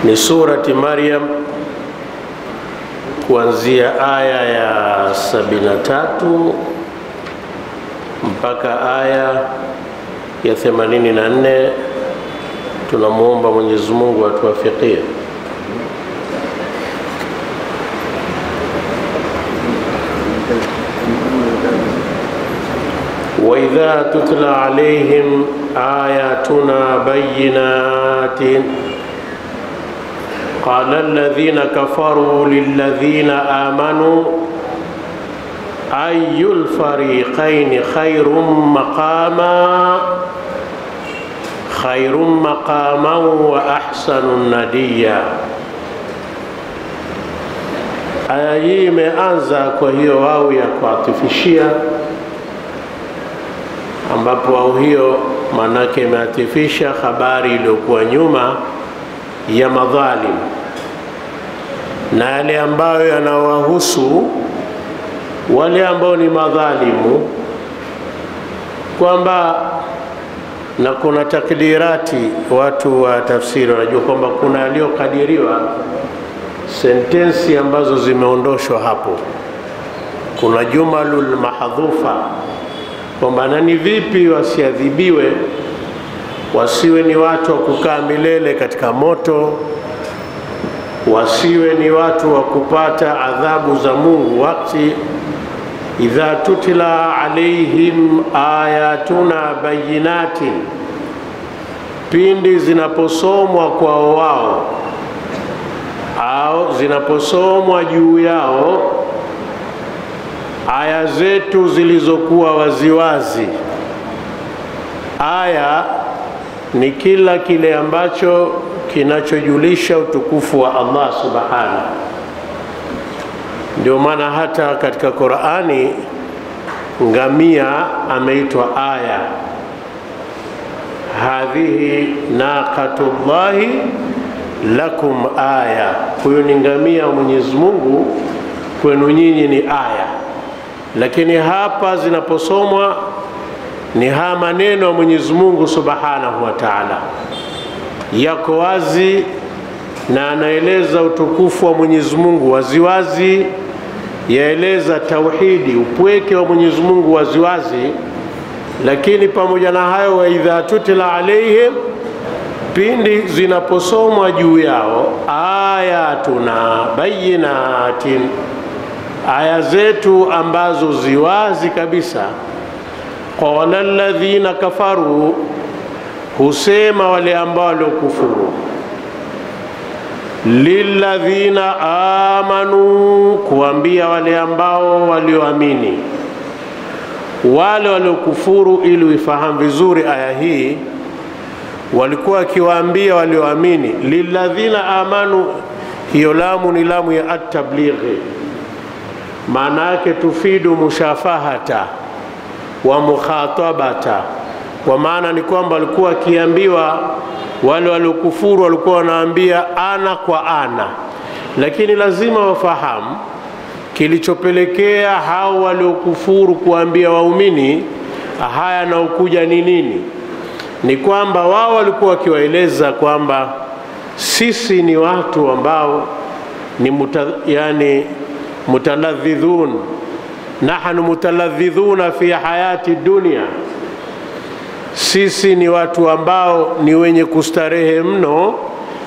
ni surati Maryam kuanzia aya ya 73 mpaka aya ya 84. Tunamuomba Mwenyezi Mungu atuwafikie. وإذا تتلى عليهم آياتنا بينات قال الذين كفروا للذين آمنوا أي الفريقين خير مقاما وأحسن نديا. Aya hii imeanza kwa hiyo wao ya kuatifishia, ambapo wao hiyo manake imeatifisha habari iliyokuwa nyuma ya madhalim na yale ambayo yanawahusu wale ambao ni madhalimu, kwamba na kuna takdirati. Watu wa tafsiri wanajua kwamba kuna yaliyokadiriwa, sentensi ambazo zimeondoshwa hapo. Kuna jumalul mahdhufa, kwamba nani vipi wasiadhibiwe, wasiwe ni watu wa kukaa milele katika moto, wasiwe ni watu wa kupata adhabu za Mungu wakati idha tutila alaihim ayatuna bayinatin, pindi zinaposomwa kwa wao au zinaposomwa juu yao aya zetu zilizokuwa waziwazi. Aya ni kila kile ambacho kinachojulisha utukufu wa Allah subhanahu. Ndio maana hata katika Qur'ani ngamia ameitwa aya. Hadhihi naqatullahi lakum aya, huyo ni ngamia wa Mwenyezi Mungu, kwenu nyinyi ni aya. Lakini hapa zinaposomwa ni haya maneno ya Mwenyezi Mungu subhanahu wa ta'ala, yako wazi na anaeleza utukufu wa Mwenyezi Mungu waziwazi, yaeleza tauhidi, upweke wa Mwenyezi Mungu waziwazi. Lakini pamoja na hayo, wa idha tutila alaihim, pindi zinaposomwa juu yao ayatuna bayinatin, aya zetu ambazo ziwazi kabisa. Qala alladhina kafaru, husema wale ambao waliokufuru, lilladhina amanu, kuambia wale ambao walioamini. Wale waliokufuru, ili uifahamu vizuri aya hii, walikuwa wakiwaambia walioamini. Lilladhina amanu, hiyo lamu ni lamu ya at-tablighi, maana yake tufidu mushafahata wa mukhatabata. Kwa maana ni kwamba walikuwa wakiambiwa, wale waliokufuru walikuwa wanaambia ana kwa ana. Lakini lazima wafahamu kilichopelekea hao waliokufuru kuambia waumini haya na ukuja ni nini. Ni kwamba wao walikuwa wakiwaeleza kwamba sisi ni watu ambao ni mutaladhidhun, nahnu mutaladhidhuna fi hayati dunia, sisi ni watu ambao ni wenye kustarehe mno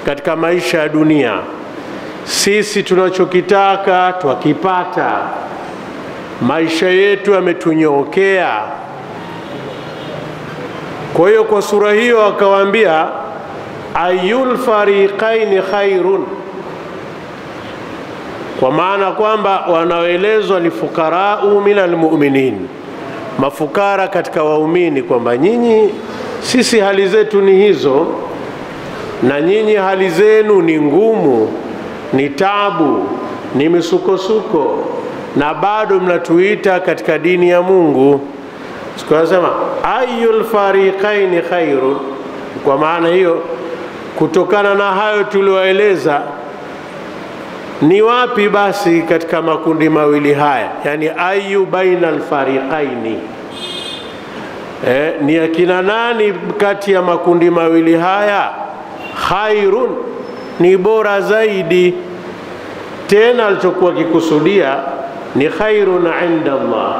katika maisha ya dunia. Sisi tunachokitaka twakipata, maisha yetu yametunyokea. Kwa hiyo kwa sura hiyo akawaambia ayul fariqaini khairun, kwa maana kwamba wanaoelezwa ni fukarau minal mu'minin, mafukara katika waumini, kwamba nyinyi, sisi hali zetu ni hizo na nyinyi hali zenu ni ngumu, ni tabu, ni misukosuko, na bado mnatuita katika dini ya Mungu. Sikasema ayul fariqaini khairun. Kwa maana hiyo, kutokana na hayo tulioeleza, ni wapi basi katika makundi mawili haya, yani ayu bainal fariqaini, ni akina nani kati ya makundi mawili haya? Khairun, ni bora zaidi. Tena alichokuwa kikusudia ni khairun inda Allah,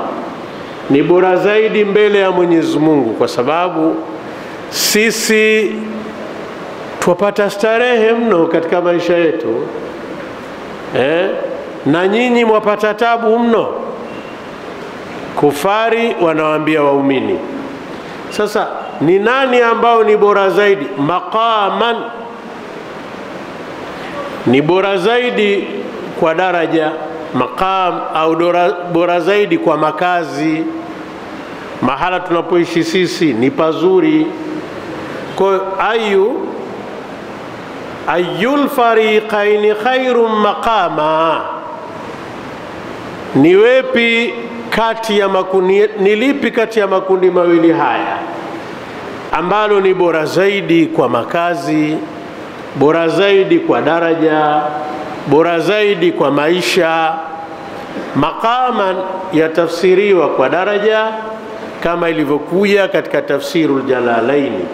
ni bora zaidi mbele ya Mwenyezi Mungu, kwa sababu sisi tupata starehe mno katika maisha yetu, na nyinyi mwapata tabu mno. Kufari wanawaambia waumini. Sasa ni nani ambao ni bora zaidi? Maqaman, ni bora zaidi kwa daraja. Maqam au bora zaidi kwa makazi. Mahala tunapoishi sisi ni pazuri. Kwa ayul fariqaini khairum maqama, ni wepi kati ya makundi, ni lipi kati ya makundi mawili haya ambalo ni bora zaidi kwa makazi, bora zaidi kwa daraja, bora zaidi kwa maisha? Maqaman yatafsiriwa kwa daraja kama ilivyokuja katika tafsirul Jalalaini,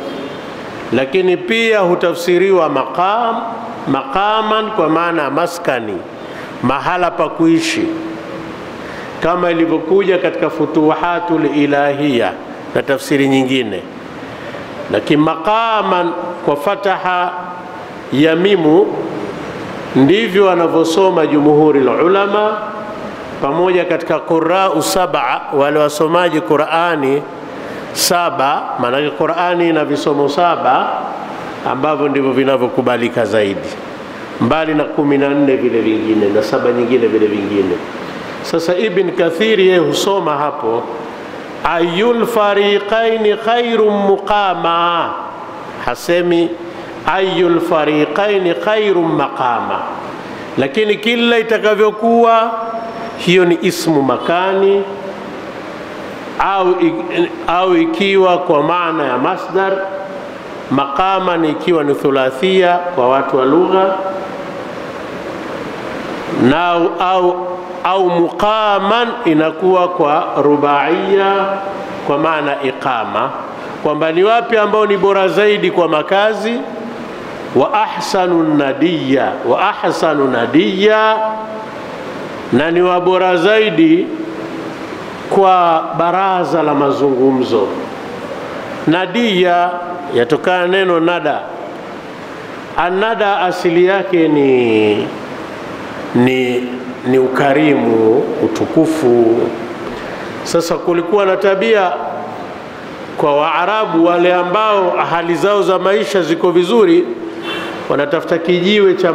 lakini pia hutafsiriwa maqaman kwa maana maskani, mahala pa kuishi, kama ilivyokuja katika Futuhatul Ilahia na tafsiri nyingine. Lakini maqaman kwa fataha ya mimu ndivyo wanavyosoma jumhuri ulama, pamoja katika qurra'u sab'a, wale wasomaji Qur'ani saba. Maana Qur'ani ina visomo 7 ambavyo ndivyo vinavyokubalika zaidi, mbali na 14 vile vingine na 7 nyingine vile vingine. Sasa Ibn Kathir yeye husoma hapo ayul fariqaini khairum muqama, hasemi ayul fariqaini khairum maqama. Lakini kila itakavyokuwa, hiyo ni ismu makani au ikiwa kwa maana ya masdar. Maqaman ikiwa ni thulathia kwa watu wa lugha, na au muqaman inakuwa kwa rubaiya kwa maana iqama, kwamba ni wapi ambao ni bora zaidi kwa makazi. Wa ahsanu nadiya, na ni wabora zaidi kwa baraza la mazungumzo. Nadiya yatokana neno nada. Anada asili yake ni ukarimu, utukufu. Sasa kulikuwa na tabia kwa Waarabu wale ambao hali zao za maisha ziko vizuri, wanatafuta kijiwe cha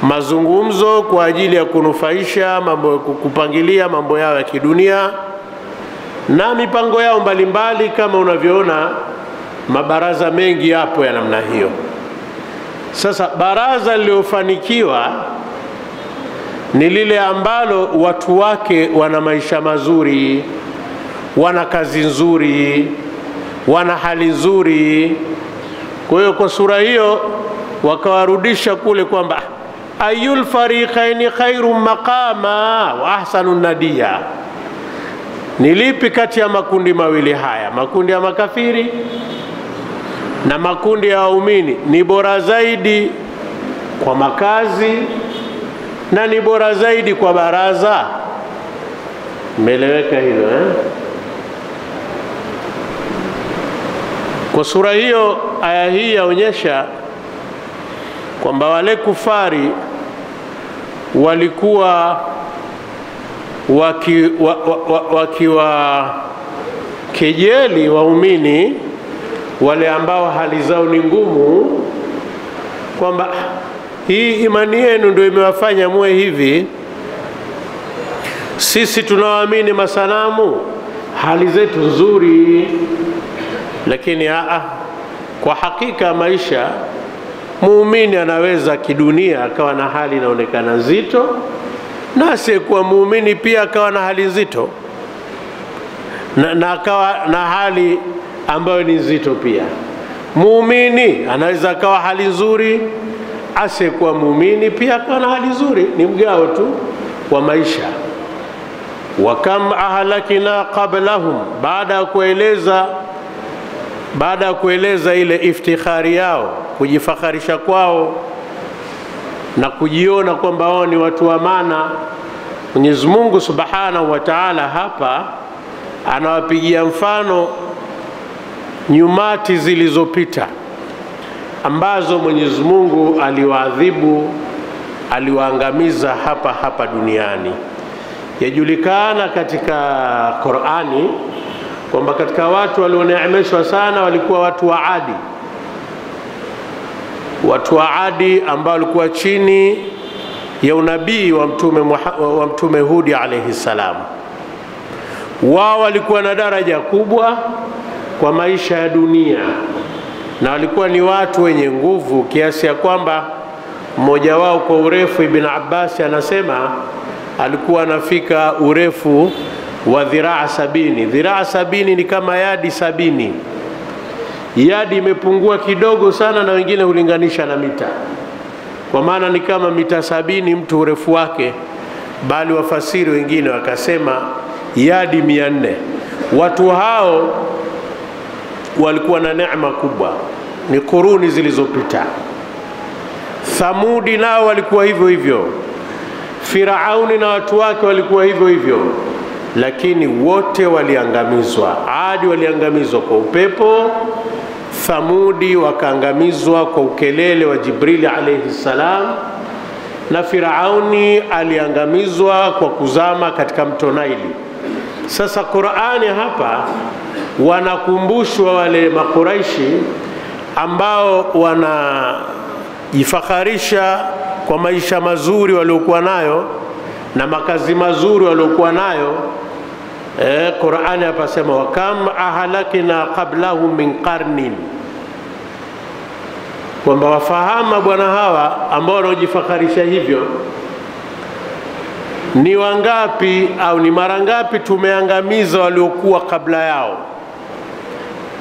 mazungumzo kwa ajili ya kunufaisha mambo, kupangilia mambo yao ya kidunia na mipango yao mbalimbali. Kama unavyoona mabaraza mengi yapo ya namna hiyo. Sasa baraza lililofanikiwa ni lile ambalo watu wake wana maisha mazuri, wana kazi nzuri, wana hali nzuri. Kwa hiyo kwa sura hiyo wakawarudisha kule kwamba ayul fariqaini khairum maqama wa ahsanu nadiya, ni lipi kati ya makundi mawili haya, makundi ya makafiri na makundi ya waumini, ni bora zaidi kwa makazi na ni bora zaidi kwa baraza? Umeeleweka hilo Kwa sura hiyo aya hii yaonyesha kwamba wale kufari walikuwa wakiwa kejeli waumini wale ambao hali zao ni ngumu, kwamba hii imani yenu ndio imewafanya muwe hivi. Sisi tunawaamini masanamu, hali zetu nzuri. Lakini kwa hakika maisha, muumini anaweza kidunia akawa na hali inaonekana nzito, na asiyekuwa muumini pia akawa na hali nzito, na akawa na hali ambayo ni nzito pia. Muumini anaweza akawa hali nzuri, asiyekuwa muumini pia akawa na hali nzuri. Ni mgao tu wa maisha. Wa kam ahlakina qablahum, baada ya kueleza ile iftikhari yao kujifakharisha kwao na kujiona kwamba wao ni watu wa maana, Mwenyezi Mungu Subhanahu wa Ta'ala hapa anawapigia mfano nyumati zilizopita ambazo Mwenyezi Mungu aliwaadhibu, aliwaangamiza hapa duniani. Yajulikana katika Qur'ani kwamba katika watu walioneemeshwa sana walikuwa watu wa Adi. Watu wa Adi ambao walikuwa chini ya unabii wa mtume Hudi alayhi salam. Wao walikuwa na daraja kubwa kwa maisha ya dunia na walikuwa ni watu wenye nguvu kiasi ya kwamba mmoja wao kwa urefu, Ibn Abbas anasema alikuwa anafika urefu wa dhiraa 70. Dhiraa 70 ni kama yadi 70. Yadi imepungua kidogo sana na wengine hulinganisha na mita, kwa maana ni kama mita 70 mtu urefu wake, bali wafasiri wengine wakasema yadi 400. Watu hao walikuwa na neema kubwa, ni kuruni zilizopita. Thamudi nao walikuwa hivyo hivyo, Firauni na watu wake walikuwa hivyo hivyo, lakini wote waliangamizwa. Adi waliangamizwa kwa upepo, Thamudi wakaangamizwa kwa ukelele wa Jibril alayhi salam, na Firauni aliangamizwa kwa kuzama katika mto Naili. Sasa Qur'ani hapa wanakumbushwa wale Makuraishi ambao wanajifakharisha kwa maisha mazuri waliokuwa nayo na makazi mazuri waliokuwa nayo. Qur'ani hapa sema wa kam ahlakna qablahum min qarnin, kwamba wafahama bwana hawa ambao wanajifakharisha hivyo ni wangapi au ni mara ngapi tumeangamiza waliokuwa kabla yao,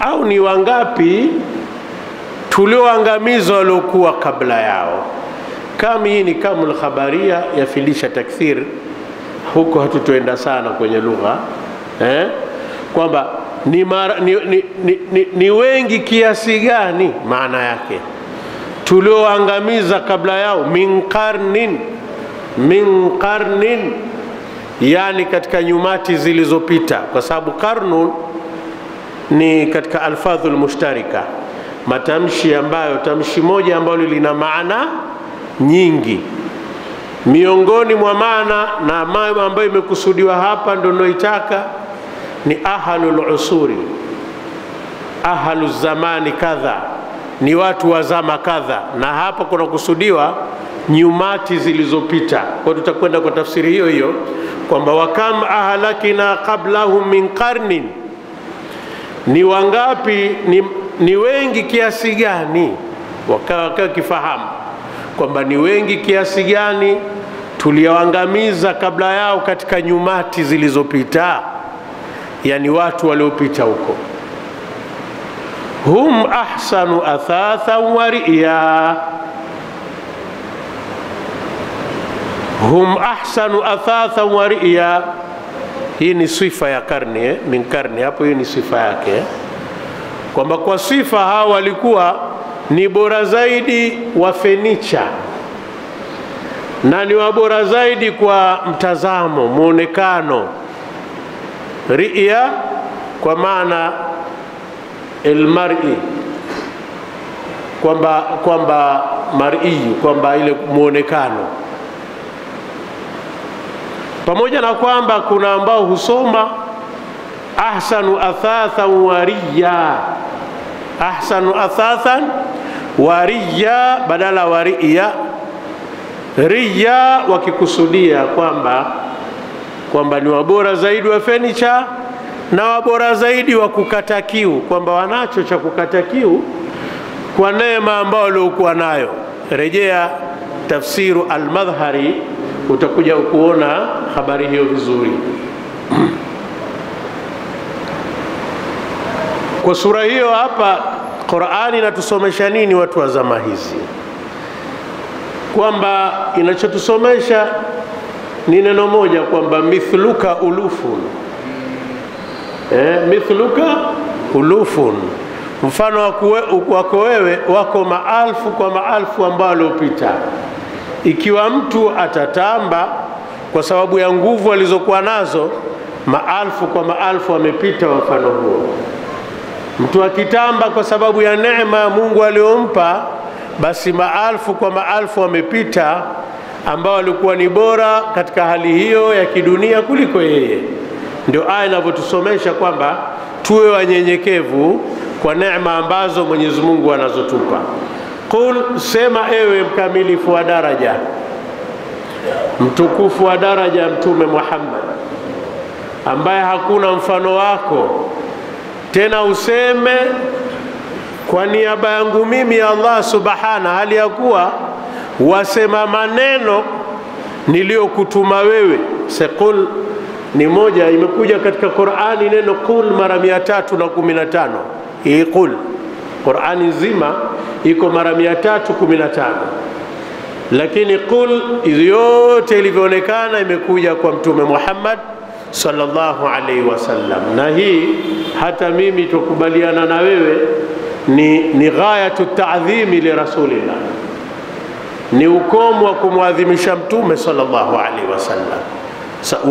au ni wangapi tulioangamiza waliokuwa kabla yao. Kama hii ni kamul khabaria yafilisha takthir, huko hatutoenda sana kwenye lugha, kwamba ni wengi kiasi gani, maana yake tulioangamiza kabla yao. Min qarnin yani katika nyumati zilizopita, kwa sababu qarnun ni katika alfadhul mushtarika, matamshi ambayo tamshi moja ambalo lina maana nyingi. Miongoni mwa maana na mambo ambayo imekusudiwa hapa ndio noitaka ni ahlul usuri, ahluz zamani kadha, ni watu wa zama kadha, na hapa kuna kusudiwa nyumati zilizopita. Kwa tutakwenda kwa tafsiri hiyo hiyo kwamba wakam ahlakina qablahum min qarnin, ni wangapi, ni wengi kiasi gani, wakawa kifahamu kwamba ni wengi kiasi gani tuliwaangamiza kabla yao katika nyumati zilizopita, yani watu waliopita huko. Hum ahsanu athathan wa ri'ya, hum ahsanu athathan wa ri'ya. Hii ni sifa ya karne, min karne, hapo hii ni sifa yake, kwamba kwa sifa hao walikuwa ni bora zaidi wa fenicha na ni wabora zaidi kwa mtazamo, muonekano. Ri'ya kwa maana almar'i, kwamba mar'i, kwamba ile muonekano. Pamoja na kwamba kuna ambao husoma ahsanu athathan wa riya, ahsanu athathan wa riya badala wa riya. Riya wakikusudia kwamba ni wabora zaidi wa furniture na wabora zaidi wa kukata kiu, kwamba wanacho cha kukata kiu kwa neema ambao waliokuwa nayo. Rejea tafsiru al-Madhhari utakuja kuona habari hiyo vizuri. Kwa sura hiyo hapa Qur'ani inatusomesha nini watu wa zama hizi? Kwamba inachotusomesha ni neno moja, kwamba mithluka ulufun, mithluka ulufun, mfano wako wewe wako maelfu kwa maelfu ambao waliopita. Ikiwa mtu atatamba kwa sababu ya nguvu alizokuwa nazo, maelfu kwa maelfu wamepita mfano huo. Mtu akitamba kwa sababu ya neema Mungu aliyompa, basi maelfu kwa maelfu wamepita ambao walikuwa ni bora katika hali hiyo ya kidunia kuliko yeye. Ndio aya inavyotusomesha kwamba tuwe wanyenyekevu kwa neema ambazo Mwenyezi Mungu anazotupa. Qul, sema ewe mkamilifu wa daraja, mtukufu wa daraja, Mtume Muhammad ambaye hakuna mfano wako, tena useme kwa niaba yangu mimi ya Allah subhana, hali ya kuwa wasema maneno niliyokutuma wewe. Qul ni moja, imekuja katika Qur'ani neno qul mara 315. Hii qul Qur'ani nzima iko mara 315, lakini qul yote ilivyoonekana imekuja kwa Mtume Muhammad sallallahu alaihi wasallam. Na hii hata mimi tukubaliana na wewe ni ghayatu ta'dhimi li rasulillah, ni ukomo wa kumwadhimisha Mtume sallallahu alaihi wasallam.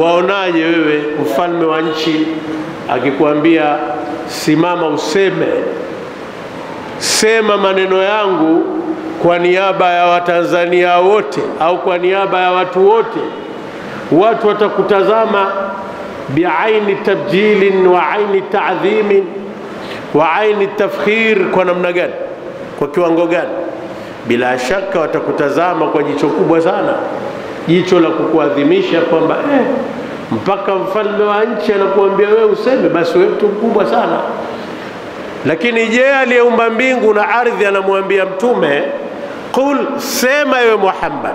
Waonaje wewe mfalme wa nchi akikwambia simama useme, sema maneno yangu kwa niaba ya Watanzania wote au kwa niaba ya watu wote, watu watakutazama biaini tabjilin wa aini ta'dhimin wa aini tafkhir, kwa namna gani, kwa kiwango gani? Bila shaka watakutazama kwa jicho kubwa sana, jicho la kukuadhimisha kwamba mpaka mfalme wa nchi anakuambia wewe useme, basi wewe mtu mkubwa sana. Lakini je, aliyeumba mbingu na ardhi anamwambia mtume qul, sema ewe Muhammad,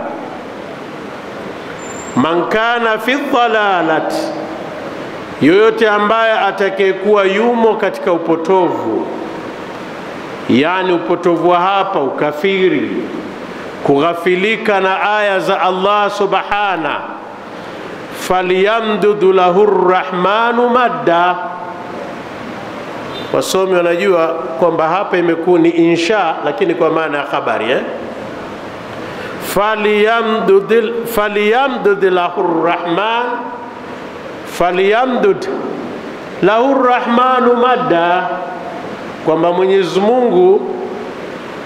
man kana fi dhalalati, yoyote ambaye atakayekuwa yumo katika upotovu, yani upotovu wa hapa ukafiri, kughafilika na aya za Allah subhana, falyamdudu lahu rrahmanu madda. Wasomi wanajua kwamba hapa imekuwa ni insha, lakini kwa maana ya khabari falyamdud lahu rrahman, falyamdud lahu rrahmanu madda, kwamba Mwenyezi Mungu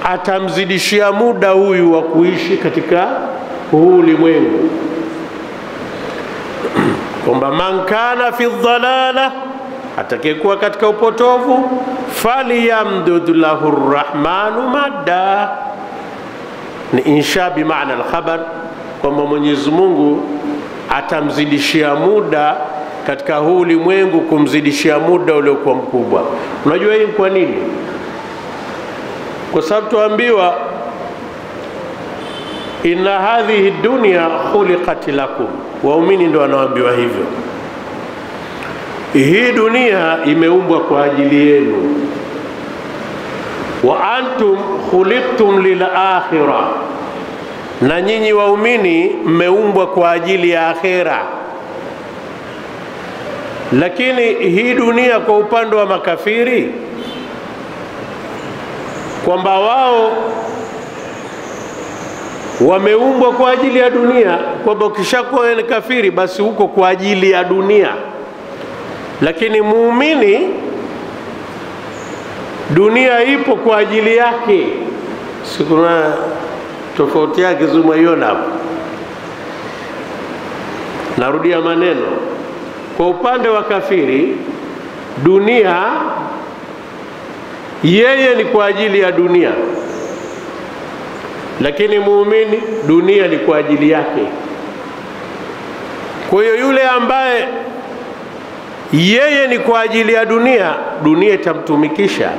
atamzidishia muda huyu wa kuishi katika huu ulimwengu. Kwamba man kana fi dhalala, atakayekuwa katika upotovu, falyamdud lahu rrahmanu madda, ni insha bi maana al-khabar, kwamba Mwenyezi Mungu atamzidishia muda katika huu ulimwengu, kumzidishia muda uliokuwa mkubwa. Unajua hii kwa nini? Kwa sababu tuambiwa inna hadhihi dunya khuliqat lakum, waumini ndio wanaambiwa hivyo, hii dunia imeumbwa kwa ajili yenu. Wa antum khuliqtum lil akhirah, na nyinyi waumini mmeumbwa kwa ajili ya akhera. Lakini hii dunia kwa upande wa makafiri, kwamba wao wameumbwa kwa ajili ya dunia, kwamba ukishakuwa ni kafiri basi huko kwa ajili ya dunia. Lakini muumini, dunia ipo kwa ajili yake. Sikuna tofauti yake zumaiona hapo. Narudia maneno, kwa upande wa kafiri, dunia yeye ni kwa ajili ya dunia, lakini muumini dunia ni kwa ajili yake. Kwa hiyo yule ambaye yeye ni kwa ajili ya dunia, dunia itamtumikisha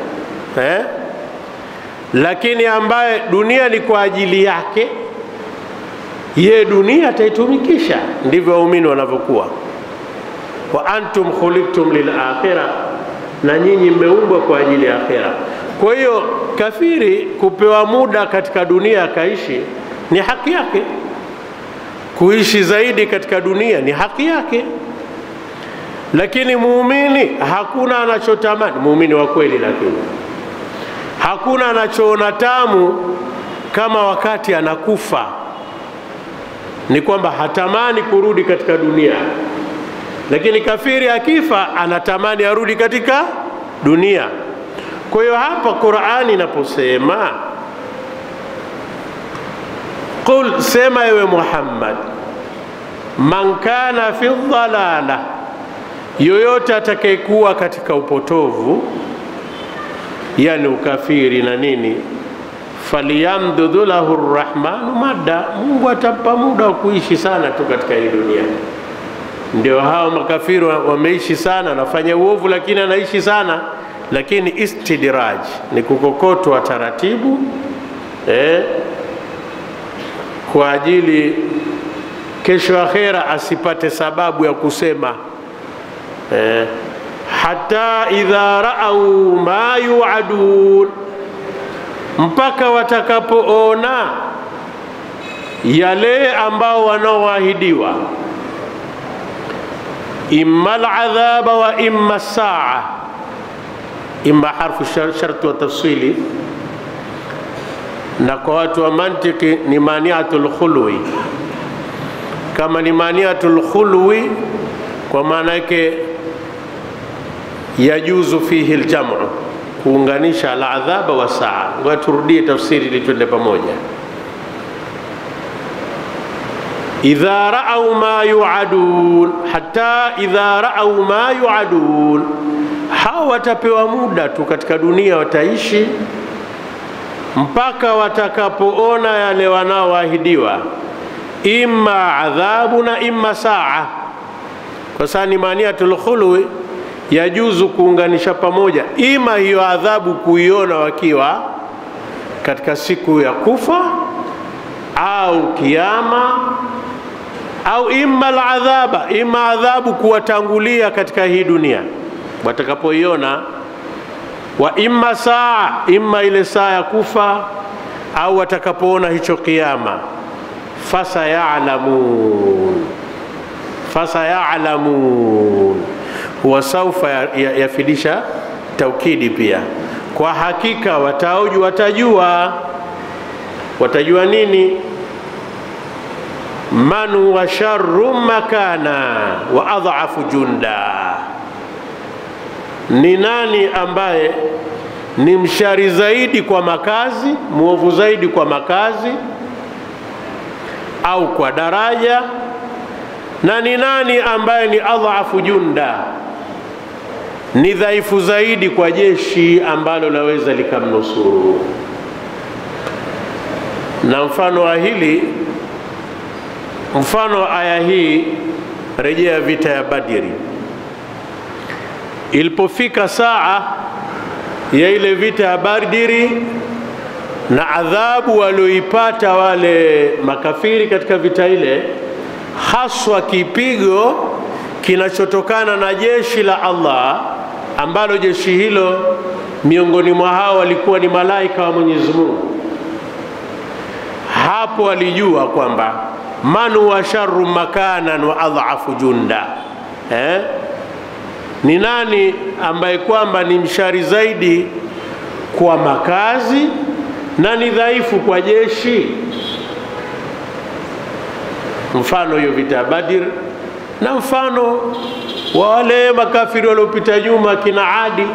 lakini ambaye dunia ni kwa ajili yake, yeye dunia ataitumikisha. Ndivyo waumini wanavyokuwa. Wa antum khuliqtum lil akhirah, na nyinyi mmeumbwa kwa ajili ya akhera. Kwa hiyo kafiri kupewa muda katika dunia akaishi ni haki yake, kuishi zaidi katika dunia ni haki yake. Lakini muumini hakuna anachotamani, muumini wa kweli, lakini Hakuna anachoona tamu kama wakati anakufa, ni kwamba hatamani kurudi katika dunia. Lakini kafiri akifa anatamani arudi katika dunia. Kwa hiyo hapa Qur'ani inaposema qul, sema ewe Muhammad, man kana fi dhalala, yoyote atakayekuwa katika upotovu, yani ukafiri na nini, faliyamdudhu lahu arrahmanu madda, Mungu atampa muda wa kuishi sana tu katika hii dunia. Ndio hao makafiri wameishi sana, nafanya uovu lakini anaishi sana, lakini istidraj ni kukokotwa taratibu kwa ajili kesho akhera asipate sababu ya kusema hata idha ra'au ma yu'adun, mpaka watakapoona yale ambao wanaoahidiwa, imma al'adhaba wa imma saa. Imma harfu sharti wa tafsili, na kwa watu wa mantiki ni maniatul khulwi. Kama ni maniatul khulwi, kwa maana yake yajuzu fihi aljamu, kuunganisha al'adhaba wa saa. Ngoja turudie tafsiri ili tuende pamoja. idha ra'au ma yu'adun, hatta idha ra'au ma yu'adun, hawa watapewa muda tu katika dunia, wataishi mpaka watakapoona yale wanaoahidiwa, imma adhabu na imma saa. Kwa sababu ni maniatul khulwi, yajuzu kuunganisha pamoja, ima hiyo adhabu kuiona wakiwa katika siku ya kufa au kiyama, au imma al-adhaba, imma adhabu kuwatangulia katika hii dunia watakapoiona, wa imma saa, imma ile saa ya kufa, au watakapoona hicho kiyama. Fasaya'lamun, fasaya'lamun huwa saufa yafidisha taukidi pia. Kwa hakika watajua nini? Man huwa sharru makana wa adhafu junda, ni nani ambaye ni mshari zaidi kwa makazi, muovu zaidi kwa makazi au kwa daraja, na ni nani ambaye ni adhafu junda, ni dhaifu zaidi kwa jeshi ambalo laweza likamnusuru. Na mfano wa hili, mfano wa aya hii, rejea vita ya Badri. Ilipofika saa ya ile vita ya Badri na adhabu walioipata wale makafiri katika vita ile, haswa kipigo kinachotokana na jeshi la Allah, ambalo jeshi hilo miongoni mwa hao walikuwa ni malaika wa Mwenyezi Mungu. Hapo walijua kwamba man huwa sharru makanan wa adhafu junda, ni nani ambaye kwamba ni mshari zaidi kwa makazi na ni dhaifu kwa jeshi. Mfano hiyo vita Badr, na mfano wa wale makafiri waliopita nyuma kina Adi,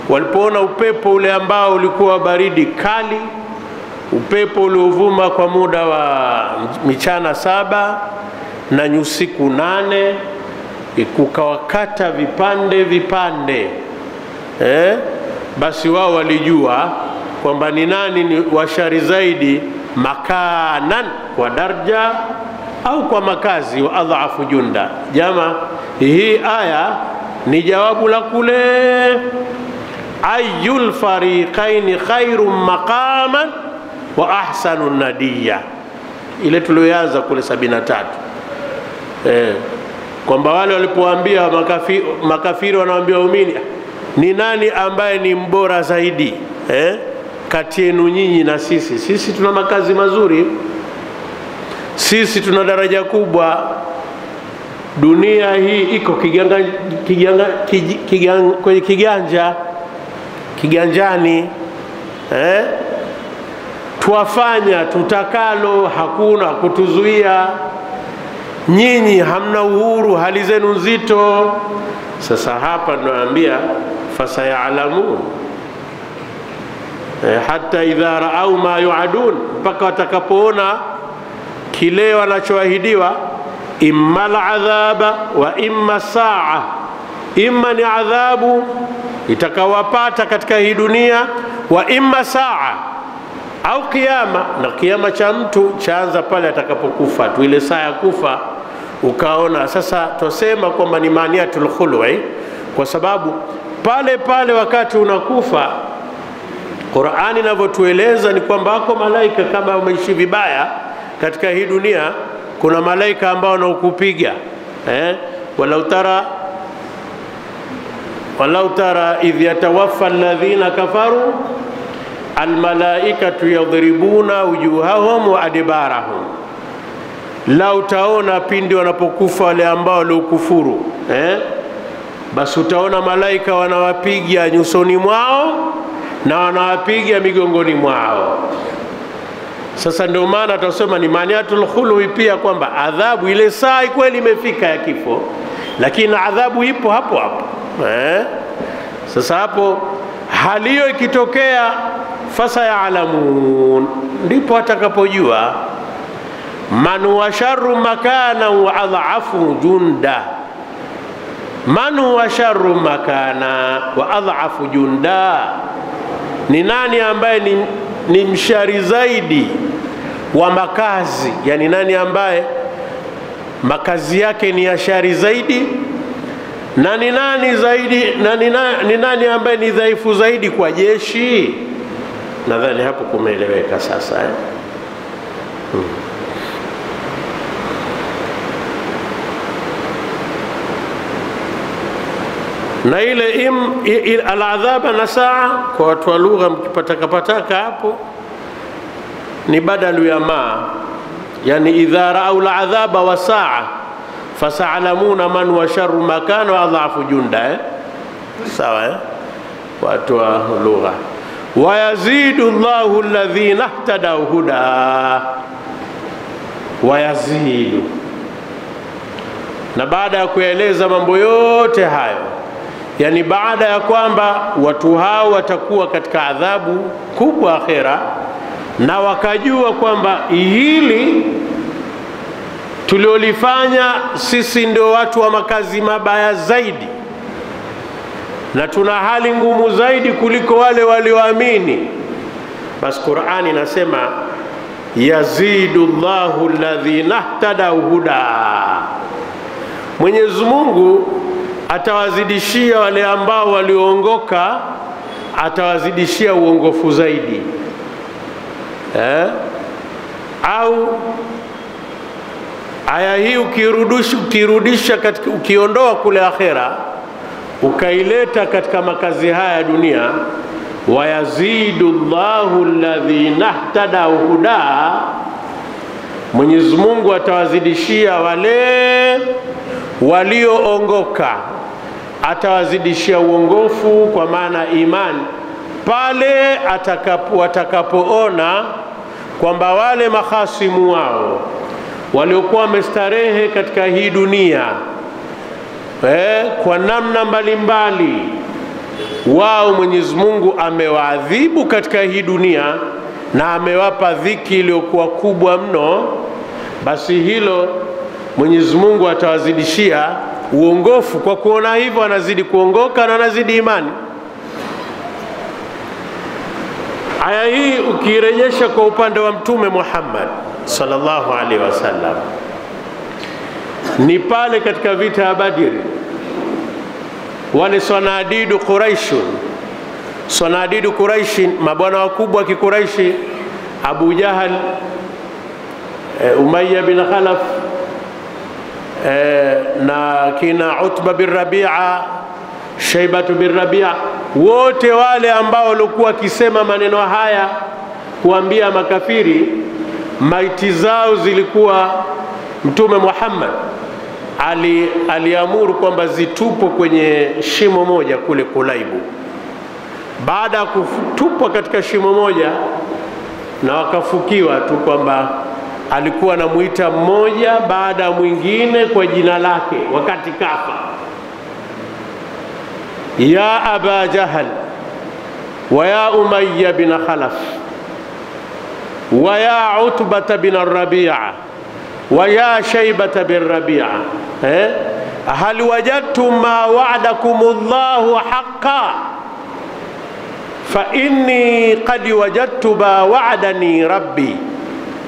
walipoona upepo ule ambao ulikuwa baridi kali, upepo uliovuma kwa muda wa michana 7 na nyusiku 8, ikukawakata vipande vipande, basi wao walijua kwamba ni nani ni washari zaidi makanan, kwa darja au kwa makazi, wa adhafu junda. Jama, hii aya ni jawabu la kule ayyul fariqaini khairum maqaman wa ahsanu nadiya, ile tulioanza kule 73, kwamba wale walipoambia makafiri wanaambia waumini, ni nani ambaye ni mbora zaidi kati yenu nyinyi na sisi? Sisi tuna makazi mazuri, sisi tuna daraja kubwa, dunia hii iko kiganjani, Tuwafanya tutakalo, hakuna kutuzuia. Nyinyi hamna uhuru, hali zenu nzito. Sasa hapa tunaambia fasayalamun, hata idha raau ma yuadun, mpaka watakapoona kile wanachoahidiwa. Imma al'adhaba wa imma saa, imma ni adhabu itakawapata katika hii dunia, wa imma saa, au kiyama. Na kiyama cha mtu chaanza pale atakapokufa tu, ile saa ya kufa. Ukaona sasa tusema kwamba ni maniatul khulwi, kwa sababu pale pale wakati unakufa, Qur'ani inavyotueleza ni kwamba wako malaika kama umeishi vibaya katika hii dunia, kuna malaika ambao wanakupiga. walau tara idh yatawaffa alladhina kafaru almalaikatu yadhribuna wujuhahum wa adbarahum. La, utaona pindi wanapokufa wale ambao waliokufuru, basi utaona malaika wanawapiga nyusoni mwao na wanawapiga migongoni mwao. Sasa ndio maana tutasema ni maniatul khulwi pia, kwamba adhabu ile saa kweli imefika ya kifo, lakini adhabu ipo hapo hapo. Sasa hapo hali hiyo ikitokea, fasayalamun, ndipo atakapojua man huwa sharru makana wa adhafu junda. Man huwa sharru makana wa adhafu junda, ni nani ambaye ni mshari zaidi wa makazi, yani nani ambaye makazi yake ni ya shari zaidi, na ni nani zaidi, na ni nani ambaye ni dhaifu zaidi kwa jeshi. Nadhani hapo kumeeleweka sasa. Na ile al-adhaba na saa, kwa watu wa lugha mkipataka hapo ni badalu ya ma, yani idha ra'au al-adhaba wa saa fasa'lamuna man wa sharru makana wa adhafu junda. Sawa, watu wa lugha. Wa yazidu Allahu alladhina ihtadaw huda, wa yazidu. Na baada ya kueleza mambo yote hayo, yani baada ya kwamba watu hao watakuwa katika adhabu kubwa akhera, na wakajua kwamba hili tuliolifanya sisi ndio watu wa makazi mabaya zaidi, na tuna hali ngumu zaidi kuliko wale walioamini, basi Qur'ani inasema yazidu Allahu alladhina ihtadaw huda, Mwenyezi Mungu atawazidishia wale ambao walioongoka, atawazidishia uongofu zaidi. Au aya hii ukirudisha katika, ukiondoa kule akhera ukaileta katika makazi haya dunia, wa yazidu Allahu alladhina ihtadaw huda, Mwenyezi Mungu atawazidishia wale walioongoka, atawazidishia uongofu, kwa maana imani, pale watakapoona kwamba wale mahasimu wao waliokuwa wamestarehe katika hii dunia kwa namna mbalimbali, wao Mwenyezi Mungu amewaadhibu katika hii dunia na amewapa dhiki iliyokuwa kubwa mno, basi hilo Mwenyezi Mungu atawazidishia uongofu. Kwa kuona hivyo anazidi kuongoka na anazidi imani. Aya hii ukirejesha kwa upande wa Mtume Muhammad sallallahu alaihi wasallam, ni pale katika vita ya Badr, wale sanadidu Quraish, mabwana wakubwa wa Kikuraishi, Abu Jahal, Umayya bin Khalaf, na kina Utba bin Rabi'a, Shaybatu bin Rabi'a, wote wale ambao walikuwa kisema maneno haya kuambia makafiri, maiti zao zilikuwa Mtume Muhammad aliamuru kwamba zitupwe kwenye shimo moja kule Kulaibu. baada ya kutupwa katika shimo moja na wakafukiwa tu kwamba alikuwa anamuita mmoja baada mwingine kwa jina lake wakati kafa, ya Aba Jahal wa ya Umayya bin Khalaf wa ya Utbata bin Rabi'a wa ya Shaybata bin Rabi'a, hal wajadtum ma wa'adakumullahu haqqan fa inni qad wajadtu ma wa'adani rabbi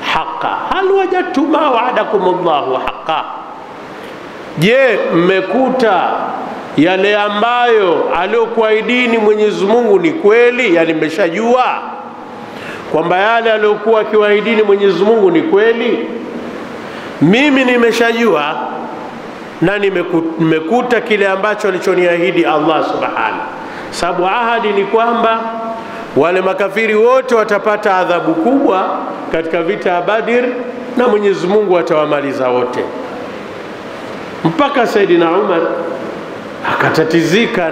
haqqan. Hal wajadtum ma wa'adakumullahu haqqan, je, mmekuta yale ambayo aliyokuahidini Mwenyezi Mungu ni kweli? Yani mmeshajua kwamba yale aliyokuwa akiwaahidini Mwenyezi Mungu ni kweli? Mimi nimeshajua na nimekuta kile ambacho alichoniahidi Allah subhanahu. Sababu ahadi ni kwamba wale makafiri wote watapata adhabu kubwa katika vita ya Badr na Mwenyezi Mungu atawamaliza wote. Mpaka Saidina Umar akatatizika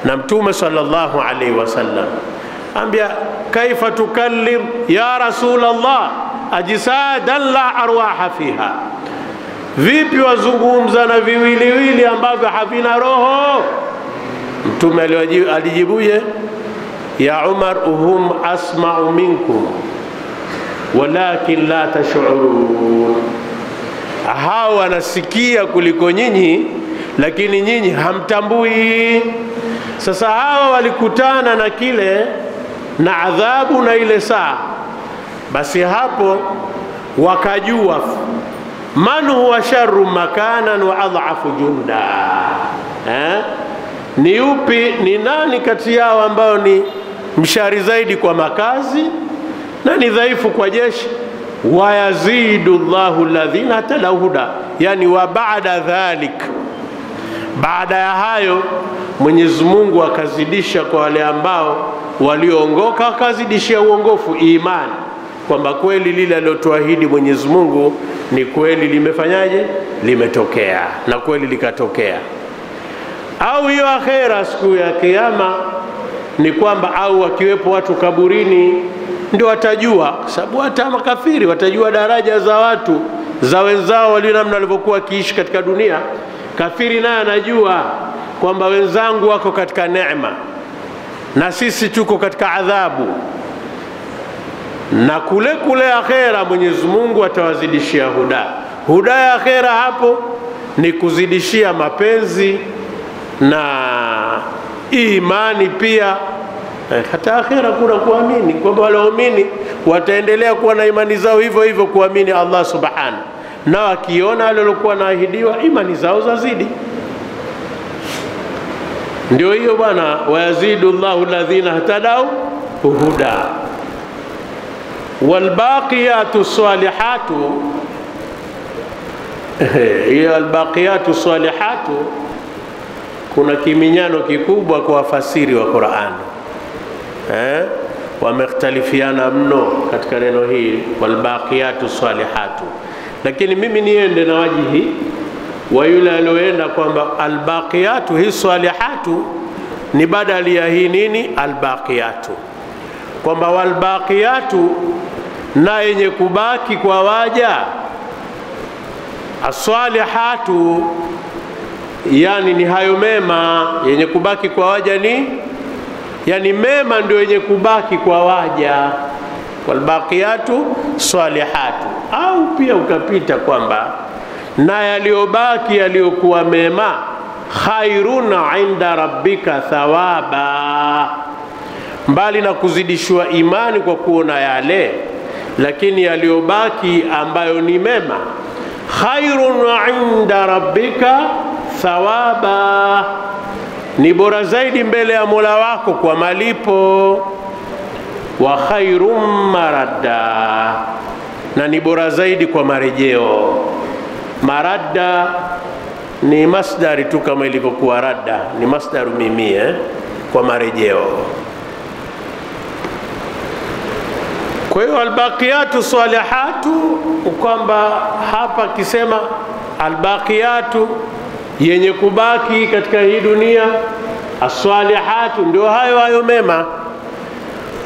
na Mtume sallallahu alaihi wasallam, ambia kaifa tukallim ya Rasulullah ajsadan la arwaha fiha, vipi wazungumza na viwiliwili ambavyo havina roho? Mtume alijibuje, ya Umar uhum asma'u minkum walakin la tash'urun, hao wanasikia kuliko nyinyi lakini nyinyi hamtambui. Sasa hawa walikutana na kile na adhabu na ile saa, basi hapo wakajua man huwa sharru makanan wa adhafu junda, ni upi, ni nani kati yao ambao ni mshari zaidi kwa makazi na ni dhaifu kwa jeshi. Wa yazidu Allahu alladhina tadaw huda, yani wa ba'da dhalik, baada ya hayo Mwenyezi Mungu akazidisha kwa wale ambao walioongoka, akazidishia uongofu imani, kwamba kweli lile alilotuahidi Mwenyezi Mungu ni kweli limefanyaje, limetokea, na kweli likatokea. Au hiyo akhera, siku ya kiyama, ni kwamba au wakiwepo watu kaburini ndio watajua, kwa sababu hata makafiri watajua daraja za watu za wenzao walio namna walivyokuwa kiishi katika dunia. Kafiri naye anajua kwamba wenzangu wako katika neema na sisi tuko katika adhabu, na kule akhera Mwenyezi Mungu atawazidishia huda ya akhera. Hapo ni kuzidishia mapenzi na imani pia. Hata akhera kuna kuamini, kwamba walaamini wataendelea kuwa na imani zao hivyo hivyo kuamini Allah subhanahu, na wakiona alilokuwa naahidiwa imani zao zazidi. Ndio hiyo bwana, wayazidu Allahu alladhina ihtadaw huda. Walbaqiyatu salihatu, hiyo albaqiyatu salihatu kuna kiminyano kikubwa kwa wafasiri wa Qur'an. Wamekhtalifiana mno katika neno hili walbaqiyatu salihatu, lakini mimi niende na wajihi wa yule alioenda kwamba albaqiyatu hi salihatu ni badali ya hii nini albaqiyatu, kwamba walbaqiyatu na yenye kubaki kwa waja, as-salihatu yani ni hayo mema yenye kubaki kwa waja, ni yani mema ndio yenye kubaki kwa waja, walbaqiyatu salihatu. Au pia ukapita kwamba na yaliyobaki yaliyokuwa mema khairun inda rabbika thawaba, mbali na kuzidishwa imani kwa kuona yale, lakini yaliyobaki ambayo ni mema khairun inda rabbika thawaba, ni bora zaidi mbele ya Mola wako kwa malipo. Wa khairum maradda, na ni bora zaidi kwa marejeo. Maradda ni masdari tu kama ilivyokuwa radda, ni masdaru mimi kwa marejeo. Kwa hiyo albaqiyatu salihatu, kwamba hapa kisema albaqiyatu yenye kubaki katika hii dunia, as-salihatu ndio hayo mema,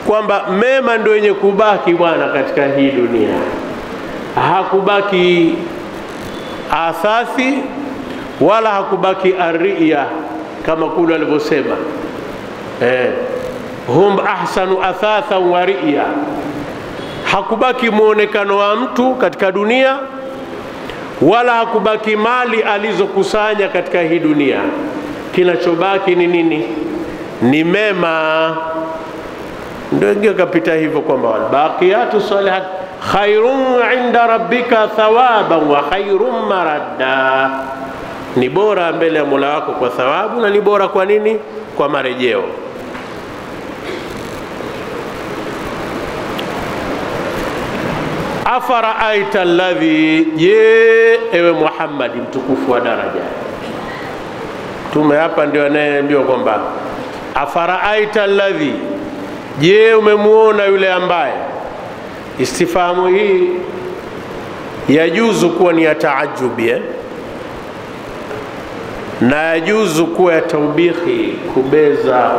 kwamba mema ndio yenye kubaki bwana katika hii dunia. Hakubaki athasi wala hakubaki ariya, kama kule alivyosema hum ahsanu athatha wa riya. Hakubaki muonekano wa mtu katika dunia, wala hakubaki mali alizokusanya katika hii dunia. Kinachobaki ni nini? Ni mema. Ndio ingia kapita hivyo kwamba baqiyatu salihat khairun inda rabbika thawaban wa khairun maradda, ni bora mbele ya Mola wako kwa thawabu na ni bora kwa nini? Kwa marejeo. Afaraaita alladhi, je, ewe Muhammad mtukufu wa daraja, tume hapa ndio anayeambiwa kwamba afaraaita alladhi, je umemuona yule ambaye. Istifahamu hii yajuzu kuwa ni ya taajubi na yajuzu kuwa ya taubihi, kubeza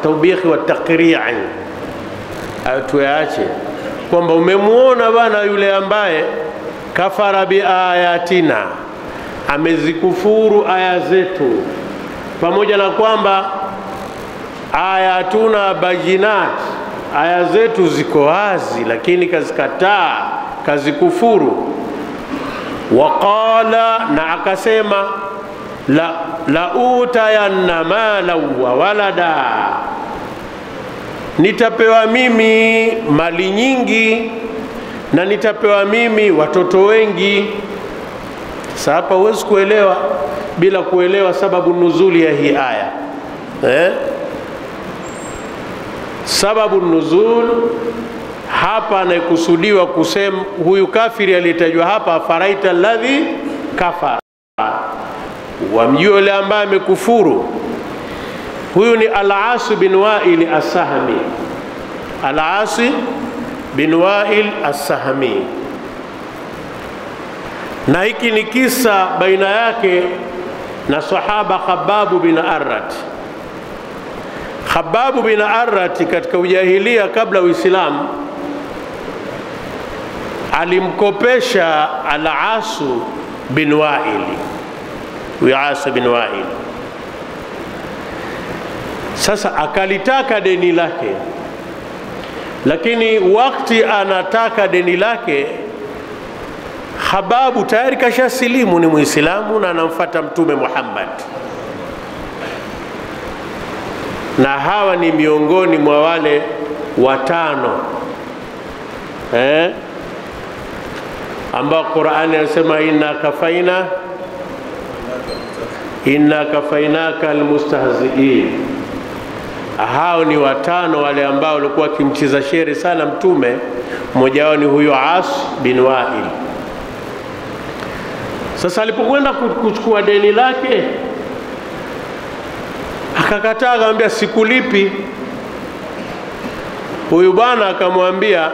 taubihi wa takri'i. Tuache kwamba umemuona bana yule ambaye kafara bi ayatina, amezikufuru aya zetu, pamoja na kwamba ayatuna bayinat, aya zetu ziko wazi, lakini kazikataa, kazikufuru. Waqala, na akasema la utayanna mala wa walada, nitapewa mimi mali nyingi na nitapewa mimi watoto wengi. Sasa hapa huwezi kuelewa bila kuelewa sababu nuzuli ya hii aya. Sababu nuzul hapa anaikusudiwa kusema huyu kafiri aliyetajwa hapa, faraita alladhi kafara, wamjua yule ambaye amekufuru. Huyu ni Al-As bin Wa'il as-Sahmi. Al-As bin Wa'il as-Sahmi, na hiki ni kisa baina yake na sahaba Khabbab bin Arrat. Khabbab bin Arrat katika ujahilia kabla Uislamu alimkopesha Al-As bin Wa'il. Al-As bin Wa'il sasa akalitaka deni lake, lakini wakati anataka deni lake, Khababu tayari kashasilimu, ni Muislamu na anamfuata Mtume Muhammad, na hawa ni miongoni mwa wale watano ambao Qur'ani anasema inna kafainaka almustahzi'in. Hao ni watano wale ambao walikuwa kimchiza shere sana Mtume. Mmoja wao ni huyo As bin Wa'il. Sasa alipokwenda kuchukua deni lake, akakataa, akamwambia sikulipi. Huyu bwana akamwambia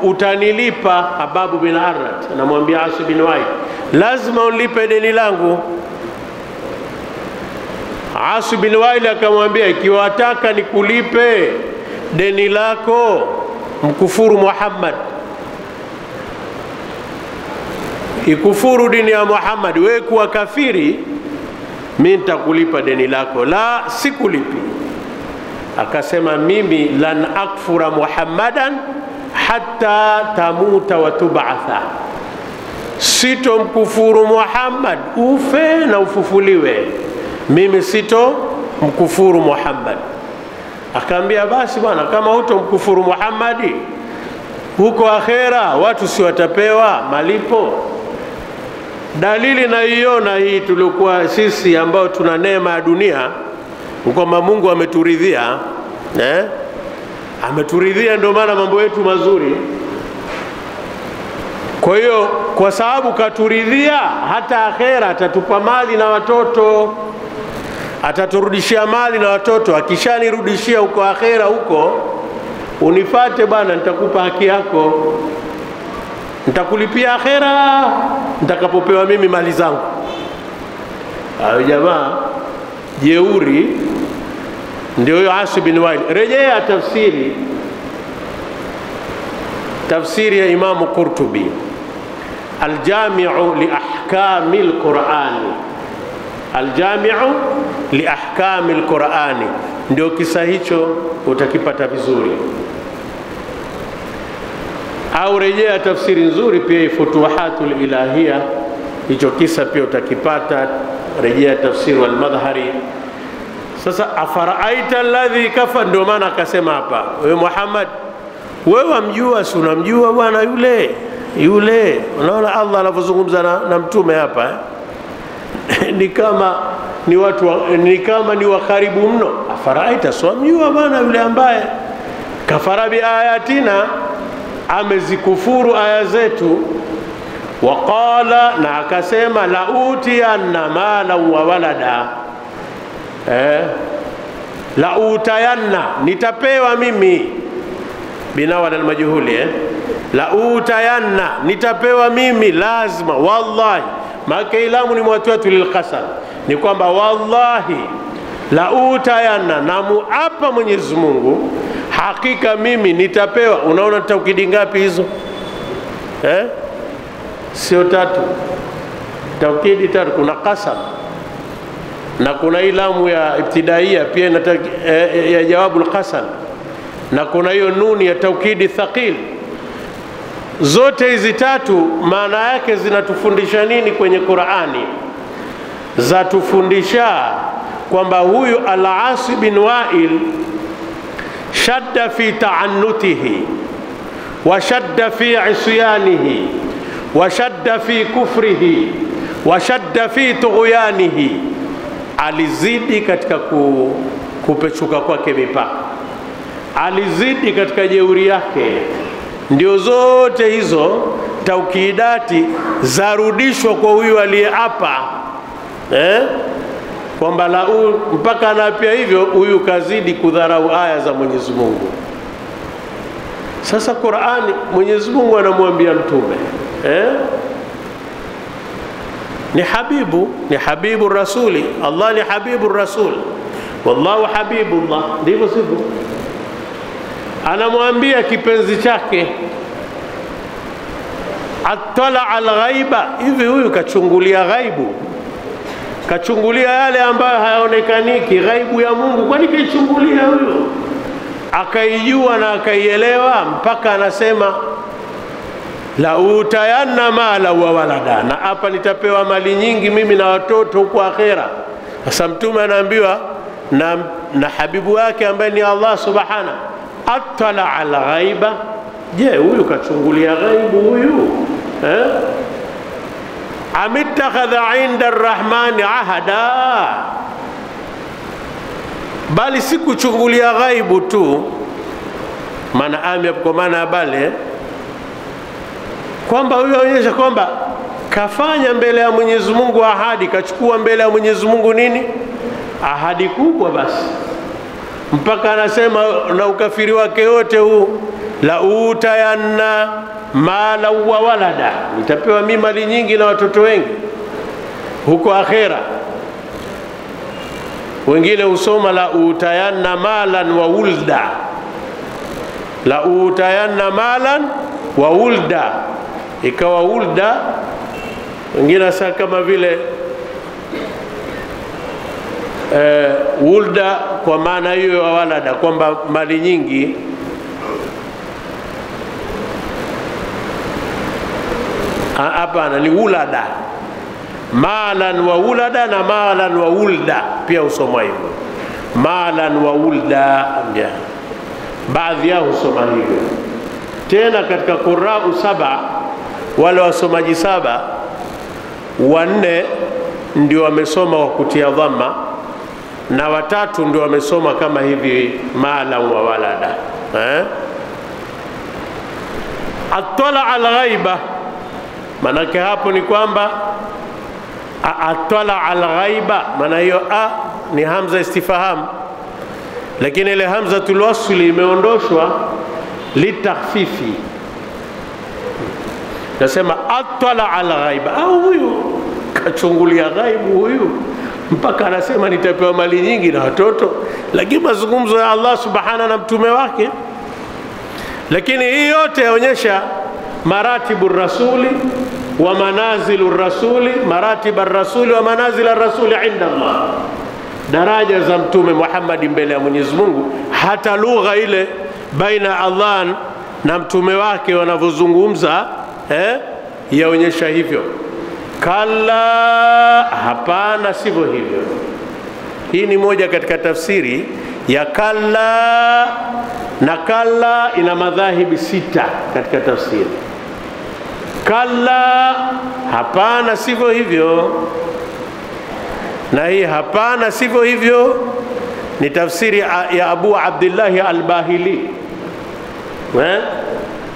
utanilipa. Khabbab bin Arrat anamwambia As bin Wa'il, lazima unilipe deni langu. As bin Wa'il akamwambia, ikiwa wataka nikulipe deni lako, mkufuru Muhammad, ikufuru dini ya Muhammad, wewe kuwa kafiri, mimi nitakulipa deni lako. La, sikulipi. Akasema, mimi lan akfura Muhammadan hatta tamuta wa tub'atha, sito mkufuru Muhammad ufe na ufufuliwe, mimi sito mkufuru Muhammad. Akaambia, basi bwana, kama huto mkufuru Muhammadi, huko akhera watu si watapewa malipo? Dalili naiona hii tulikuwa sisi ambao tuna neema ya dunia, kwamba Mungu ameturidhia, ameturidhia, ndio maana mambo yetu mazuri. Kwa hiyo kwa sababu katuridhia, hata akhera atatupa mali na watoto, ataturudishia mali na watoto. Akishanirudishia huko akhera, huko unifate bwana, nitakupa haki yako, nitakulipia akhera nitakapopewa mimi mali zangu. Hayo jamaa jeuri ndio huyo As bin Wa'il. Rejea tafsiri ya Imam Qurtubi, Al-Jami'u li ahkami al-Qur'ani, Al-Jami'u li ahkami al-Qur'ani, ndio kisa hicho utakipata vizuri. Au rejea tafsiri nzuri pia Futuhatul Ilahiyya, hicho kisa pia utakipata. Rejea tafsiri al-Madhhari. Sasa afaraaita alladhi kafa, ndio maana akasema hapa, wewe Muhammad, wewe wamjua, si unamjua bwana yule. Unaona Allah anapozungumza na mtume hapa ni kama ni wa karibu mno. Afaraita, si unamjua bwana yule ambaye kafara bi ayatina, amezikufuru aya zetu. Waqala, na akasema la utiyanna mala wa walada, la utayanna, nitapewa mimi, binawa na majhuli, la utayanna, nitapewa mimi, lazima, wallahi. Maka ilamu ni mwatuatu lilqasam, ni kwamba wallahi la utayanna, na muapa Mwenyezi Mungu, hakika mimi nitapewa. Unaona taukidi ngapi hizo? Sio tatu, taukidi tatu. Kuna qasam na kuna ilamu ya ibtidaia pia ya jawabu al-qasam, na kuna hiyo nuni ya taukidi thaqil. Zote hizi tatu maana yake zinatufundisha nini kwenye Qur'ani? Zatufundisha kwamba huyu Al-As bin Wa'il shadda fi ta'annutihi wa shadda fi isyanihi wa shadda fi kufrihi wa shadda fi tughyanihi, alizidi katika kupechuka kwake mipaka, alizidi katika jeuri yake. Ndio zote hizo taukidati zarudishwa kwa huyu aliyeapa, kwamba la mpaka anapia hivyo, huyu kazidi kudharau aya za Mwenyezi Mungu. Sasa Qur'ani, Mwenyezi Mungu anamwambia mtume, ni habibu rasuli, Allah ni habibu rasul, wallahu habibullah, ndivyo sivyo? Anamwambia kipenzi chake, atala al-ghaiba, hivi huyu kachungulia ghaibu, kachungulia yale ambayo hayaonekaniki, ghaibu ya Mungu. Kwani kaichungulia huyo, akaijua na akaielewa, mpaka anasema la utayanna mala wa walada, na hapa nitapewa mali nyingi mimi na watoto huko akhera. Sasa mtume anaambiwa na habibu wake ambaye ni Allah subhana, atala ala ghaiba. Je, huyu kachungulia ghaibu huyu? Amittakhadha inda arrahmani ahada, bali si kuchungulia ghaibu tu, maana kwa maana bale kwamba huyo onyesha kwamba kafanya mbele ya Mwenyezi Mungu ahadi, kachukua mbele ya Mwenyezi Mungu nini? Ahadi kubwa. Basi mpaka anasema na ukafiri wake wote huu, la utayanna mala wa walada, nitapewa mimi mali nyingi na watoto wengi huko akhera. Wengine usoma la utayanna malan wa wulda, la utayanna malan wa wulda, ikawa wulda. Wengine sasa kama vile wulda kwa maana hiyo ya walada, kwamba mali nyingi. Hapana, ni wulada, malan wa wulada, na malan wa wulda pia usoma hivyo, malan wa wulda. Baadhi yao usoma hivyo. Tena katika Qur'an 7, wale wasomaji 7, 4 ndio wamesoma wa kutia dhamma, na 3 ndio wamesoma kama hivi, mala wa walada. Atala al-ghaiba, manake hapo ni kwamba atala al-ghaiba, maana hiyo ni hamza istifham, lakini ile hamza tulwasli imeondoshwa litakhfifi. Nasema atala al-ghaiba, au huyu kachungulia ghaibu huyu, mpaka anasema nitapewa mali nyingi na watoto, lakini mazungumzo ya Allah subhanahu na mtume wake. Lakini hii yote yaonyesha maratibu rasuli wa manazilu rasuli, maratibu rasuli wa manazil rasuli inda Allah, daraja za mtume Muhammad mbele ya Mwenyezi Mungu. Hata lugha ile baina Allah na mtume wake wanavyozungumza yaonyesha hivyo. Kalla, hapana, sivyo hivyo. Hii ni moja katika tafsiri ya kalla, na kalla ina madhahibi 6 katika tafsiri. Kalla, hapana, sivyo hivyo. Na hii hapana, sivyo hivyo ni tafsiri ya Abu Abdullah al-Bahili.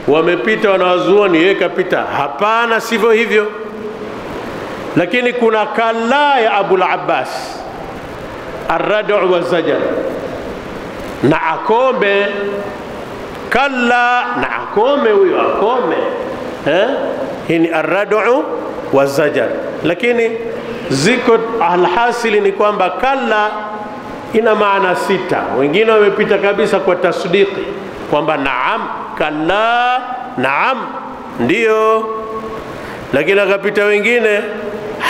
Wamepita wanawazuoni, yeye kapita hapana, sivyo hivyo. Lakini kuna kalla ya Abu al-Abbas ar-rad'u wa zajar, na akome. Kalla na akome, huyo akome. Hii ni ar-rad'u wa zajar. Lakini ziko alhasili ni kwamba kalla ina maana 6. Wengine wamepita kabisa kwa tasdiki kwamba naam, kalla, naam, ndio. Lakini akapita wengine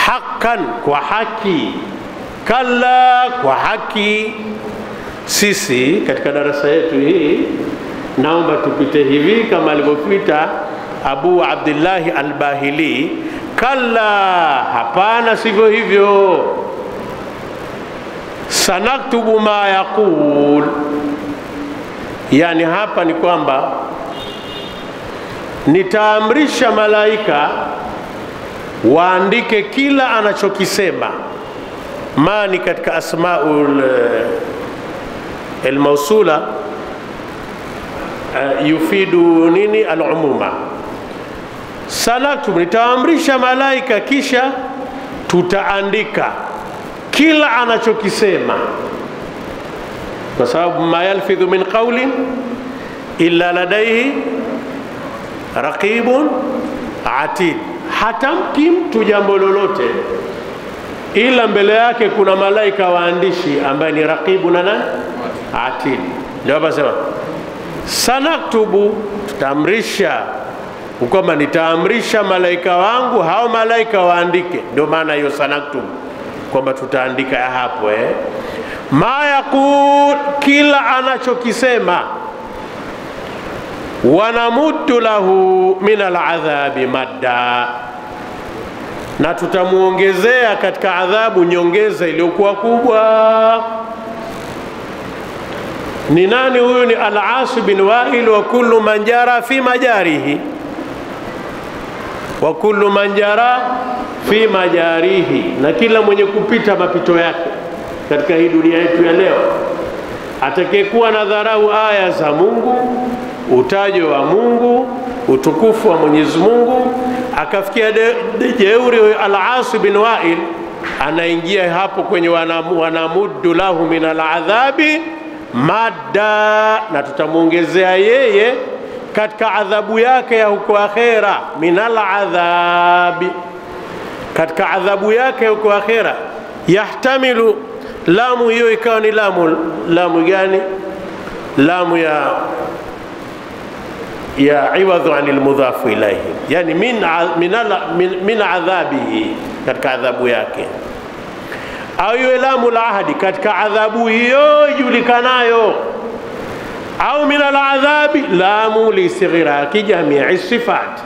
haqqan, kwa haki, kalla, kwa haki. Sisi katika darasa yetu hii naomba tupite hivi kama alivyopita Abu Abdullah al-Bahili, kalla, hapana, sivyo hivyo. Sanaktubu ma yaqul, yani hapa ni kwamba nitaamrisha malaika waandike kila anachokisema. Ma ni katika asmaul al-mawsula, yufidu nini? Al-umuma. Sanaktubu, nitaamrisha malaika kisha tutaandika kila anachokisema, kwa sababu ma yalfidhu min qawlin illa ladayhi raqibun atid. Hatamki mtu jambo lolote ila mbele yake kuna malaika waandishi ambaye ni raqibu na atid. Ndio hapa sema sanaktubu, tutaamrisha, kwamba nitaamrisha malaika wangu hao malaika waandike. Ndio maana hiyo sanaktubu, kwamba tutaandika hapo ma yaqul, kila anachokisema. Wanamuddu lahu min al'adhabi madda, na tutamuongezea katika adhabu nyongeza iliyokuwa kubwa. Ni nani huyu? Ni Al-As bin Wa'il, wa kullu man jara fi majarihi, wa kullu man jara fi majarihi, na kila mwenye kupita mapito yake katika hii dunia yetu ya leo. Atakayekuwa na dharau aya za Mungu, utajo wa Mungu, utukufu wa Mwenyezi Mungu, akafikia jeuri, Al-As bin Wa'il anaingia hapo kwenye wanamuddu lahu min al-adhabi madda, na tutamuongezea yeye katika adhabu yake ya huko akhera. Minal adhabi, katika adhabu yake huko akhera. Yahtamilu, lamu hiyo ikawa ni lamu gani? Lamu ya iwadhu anil mudhafu ilayhi, yani min adhabihi, katika adhabu yake. Au iwe lamu la ahadi, katika adhabu hiyo ijulikanayo. Au min al-adhabi lamu li istighraqi jami'i sifat,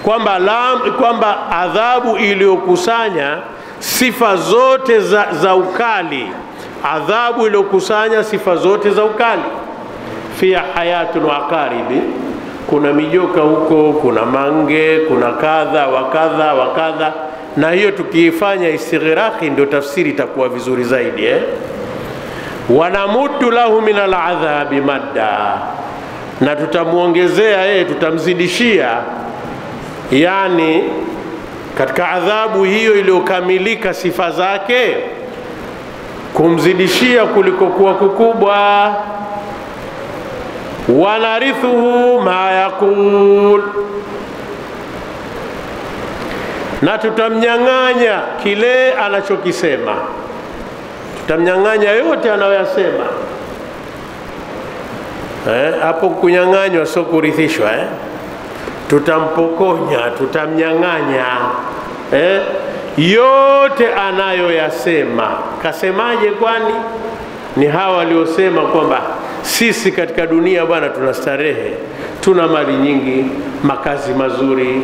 kwamba adhabu iliyokusanya sifa zote za ukali, adhabu iliyokusanya sifa zote za ukali. Fiya hayatun wa qaribi, kuna mijoka huko, kuna mange, kuna kadha wa kadha wa kadha. Na hiyo tukiifanya istighraqi ndio tafsiri itakuwa vizuri zaidi. Wanamuddu lahu min al-adhabi madda, na tutamuongezea yeye, tutamzidishia, yani katika adhabu hiyo iliyokamilika sifa zake, kumzidishia kuliko kuwa kukubwa. Wanarithuhu ma yaqul, na tutamnyang'anya kile anachokisema. tutamnyang'anya yote anayoyasema. Hapo kunyang'anywa sio kurithishwa. Tutampokonya, tutamnyang'anya yote anayoyasema. Kasemaje? Kwani ni hawa waliosema kwamba sisi katika dunia bwana tuna starehe, tuna mali nyingi, makazi mazuri,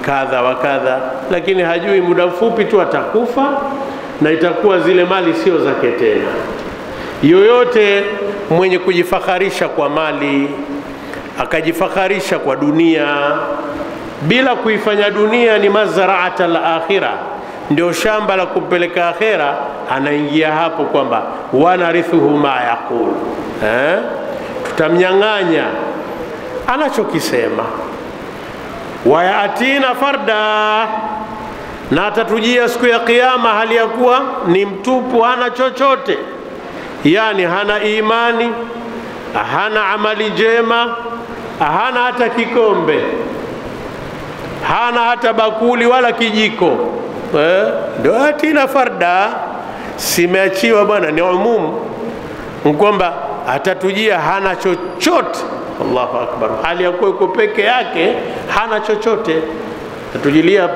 kadha wa kadha, lakini hajui muda mfupi tu atakufa na itakuwa zile mali sio zake tena. Yoyote mwenye kujifakharisha kwa mali, akajifakharisha kwa dunia bila kuifanya dunia ni mazaraata al-akhirah, ndio shamba la kumpeleka akhera, anaingia hapo kwamba wanarithuhu ma yaqul. Tutamnyang'anya anachokisema. Wayatina farda, na atatujia siku ya kiyama hali ya kuwa ni mtupu, hana chochote. Yani hana imani, hana amali jema, hana hata kikombe, hana hata bakuli wala kijiko. Ndio atina farda, simeachiwa bwana, ni umumu kwamba atatujia hana chochote. Allahu akbar, hali ya kuwa yuko peke yake, hana chochote. Atujilia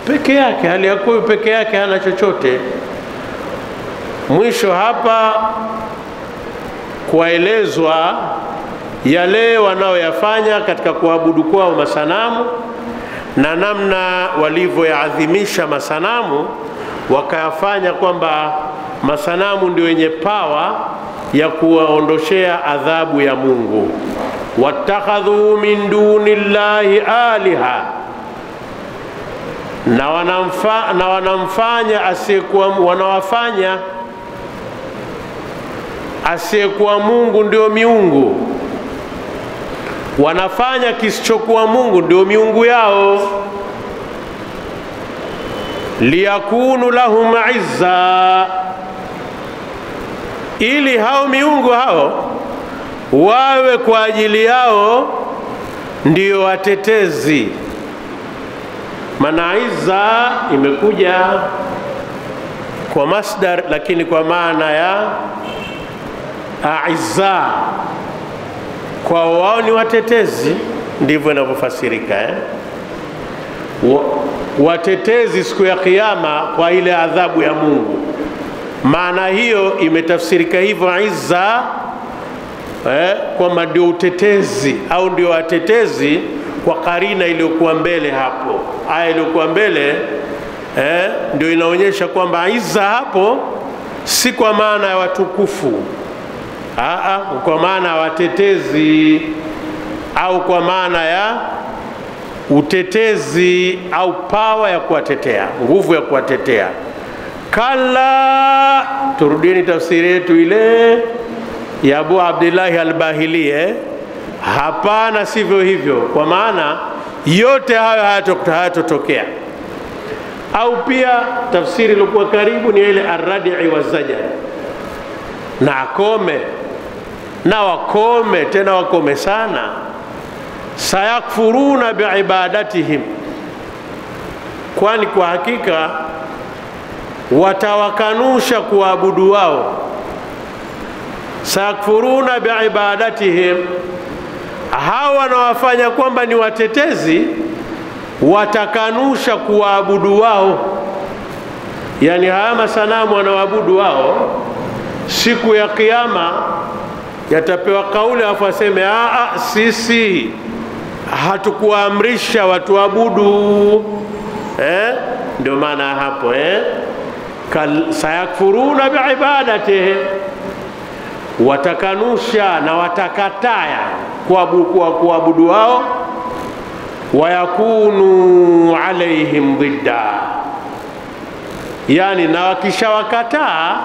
peke yake, hali ya kuwa peke yake, hana chochote. Mwisho hapa kuelezwa yale wanaoyafanya katika kuabudu kwao masanamu na namna walivyoyaadhimisha masanamu, wakayafanya kwamba masanamu ndio wenye pawa ya kuwaondoshea adhabu ya Mungu. Wattakhadhu min dunillahi aliha, na wanamfanya asiyekuwa, wanawafanya asiyekuwa Mungu ndio miungu, wanafanya kisichokuwa Mungu ndio miungu yao. Liyakunu lahum izza, ili hao miungu hao wawe kwa ajili yao ndio watetezi. Maana izza imekuja kwa masdar, lakini kwa maana ya aizza, kwa wao ni watetezi, ndivyo inavyofasirika. Watetezi siku ya kiyama kwa ile adhabu ya Mungu. Maana hiyo imetafsirika hivyo izza, kwamba ndio utetezi au ndio watetezi, kwa karina iliyokuwa mbele hapo. Aya iliyokuwa mbele ndio inaonyesha kwamba izza hapo si kwa maana ya watukufu, kwa maana ya watetezi, au kwa maana ya utetezi au pawa ya kuwatetea, nguvu ya kuwatetea. Kalla, turudieni tafsiri yetu ile ya Abu Abdullah al-Bahili. Hapana, sivyo hivyo, kwa maana yote hayo hayatotokea. Au pia tafsiri iliyokuwa karibu ni ile ar-rad'i wa zajar, na akome na wakome, tena wakome sana. Sayakfuruna biibadatihim, kwani kwa hakika watawakanusha kuabudu wao. Sayakfuruna biibadatihim, hawa wanawafanya kwamba ni watetezi, watakanusha kuabudu wao. Yani haya masanamu wanaoabudu wao, siku ya kiyama yatapewa kauli afu aseme sisi hatukuamrisha watu abudu. Ndio maana hapo sayakfuruna biibadatihi, watakanusha na watakataya kuabudu wao. Wayakunu alaihim dhidda, yani na wakishawakataa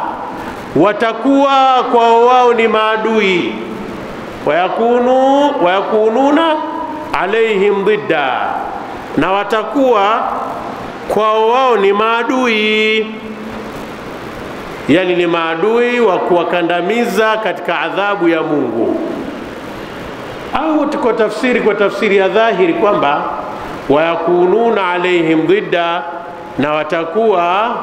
watakuwa kwa wao ni maadui. Wayakununa alaihim dhidda, na watakuwa kwa wao ni maadui, yani ni maadui wa kuwakandamiza katika adhabu ya Mungu. Au kwa tafsiri ya dhahiri kwamba wayakununa alaihim dhidda, na watakuwa